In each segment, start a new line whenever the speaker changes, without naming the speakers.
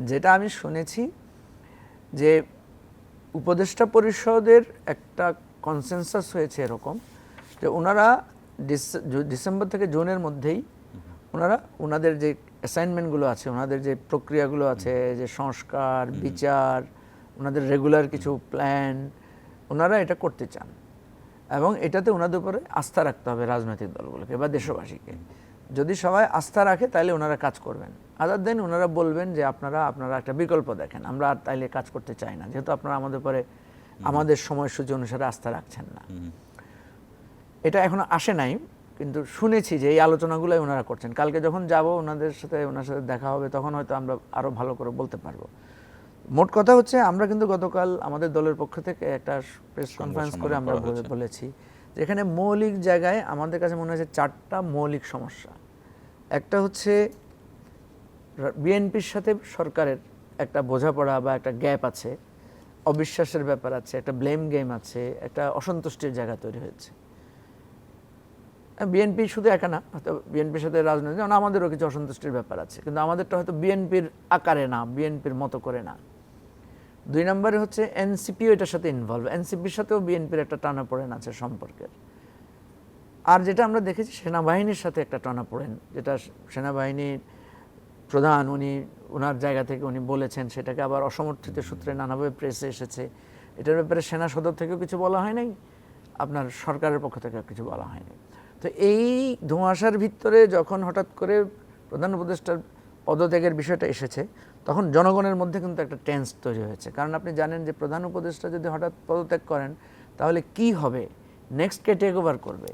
যেটা আমি শুনেছি যে উপদেষ্টা পরিষদের একটা কনসেনসাস হয়েছে এরকম যে ওনারা ডিসেম্বর থেকে জুনের মধ্যেই ওনারা ওনাদের যে অ্যাসাইনমেন্টগুলো আছে, ওনাদের যে প্রক্রিয়াগুলো আছে, যে সংস্কার বিচার, ওনাদের রেগুলার কিছু প্ল্যান, ওনারা এটা করতে চান এবং এটাতে ওনাদের উপরে আস্থা রাখতে হবে রাজনৈতিক দলগুলোকে বা দেশবাসীকে। যদি সবাই আস্থা রাখে তাহলে ওনারা কাজ করবেন। আদার দেন ওনারা বলবেন যে আপনারা একটা বিকল্প দেখেন, আমরা আর তাইলে কাজ করতে চাই না, যেহেতু আপনারা আমাদের উপরে আমাদের সময়সূচি অনুসারে আস্থা রাখছেন না। এটা এখনো আসে নাই, কিন্তু শুনেছি যে এই আলোচনাগুলোই ওনারা করছেন। কালকে যখন যাব ওনার সাথে দেখা হবে, তখন হয়তো আমরা আরও ভালো করে বলতে পারবো। মোট কথা হচ্ছে আমরা কিন্তু গতকাল আমাদের দলের পক্ষ থেকে একটা প্রেস কনফারেন্স করে আমরা বলেছি যে এখানে মৌলিক জায়গায় আমাদের কাছে মনে হচ্ছে 4টা মৌলিক সমস্যা। একটা হচ্ছে বিএনপির সাথে সরকারের একটা বোঝাপড়া বা একটা গ্যাপ আছে, অবিশ্বাসের ব্যাপার আছে, একটা ব্লেম গেম আছে, একটা অসন্তুষ্টির জায়গা তৈরি হয়েছে। বিএনপি শুধু একা না, হয়তো বিএনপির সাথে রাজনীতি, যেমন আমাদেরও কিছু অসন্তুষ্টির ব্যাপার আছে, কিন্তু আমাদেরটা হয়তো বিএনপির আকারে না, বিএনপির মতো করে না। 2 নম্বরে হচ্ছে এনসিপিও এটার সাথে ইনভলভ, এনসিপির সাথেও বিএনপির একটা টানাপোড়েন আছে সম্পর্কের। আর যেটা আমরা দেখেছি সেনাবাহিনীর সাথে একটা টানাপোড়েন, যেটা সেনাবাহিনীর প্রধান ওনার জায়গা থেকে উনি বলেছেন, সেটাকে আবার অসমর্থিত সূত্রে নানাভাবে প্রেসে এসেছে। এটার ব্যাপারে সেনা সদর থেকেও কিছু বলা হয় নাই, আপনার সরকারের পক্ষ থেকে কিছু বলা হয়নি। তো এই ধোঁয়াশার ভিতরে যখন হঠাৎ করে প্রধান উপদেষ্টার পদত্যাগের বিষয়টা এসেছে, তখন জনগণের মধ্যে কিন্তু একটা টেন্স তৈরি হয়েছে। কারণ আপনি জানেন যে প্রধান উপদেষ্টা যদি হঠাৎ পদত্যাগ করেন তাহলে কি হবে, নেক্সট কে টেক ওভার করবে।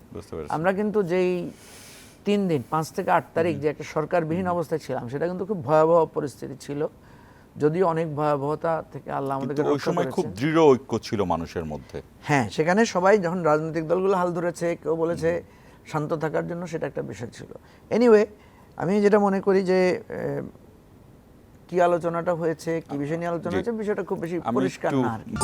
আমরা কিন্তু যেই 3 দিন 5 থেকে 8 তারিখ যে একটা সরকারবিহীন অবস্থায় ছিলাম, সেটা কিন্তু খুব ভয়াবহ পরিস্থিতি ছিল। যদিও অনেক ভয়াবহতা থেকে আল্লাহ আমাদেরকে রক্ষা করেছেন।
ওই সময় খুব দৃঢ় ঐক্য ছিল মানুষের মধ্যে।
হ্যাঁ, সেখানে সবাই যখন রাজনৈতিক দলগুলো হাল ধরেছে, কেউ বলেছে শান্ত থাকার জন্য, সেটা একটা বিষয় ছিল। এনিওয়ে, আমি যেটা মনে করি যে কি আলোচনাটা হয়েছে, কি বিষয় নিয়ে আলোচনা হয়েছে, বিষয়টা খুব বেশি পরিষ্কার না আর কি।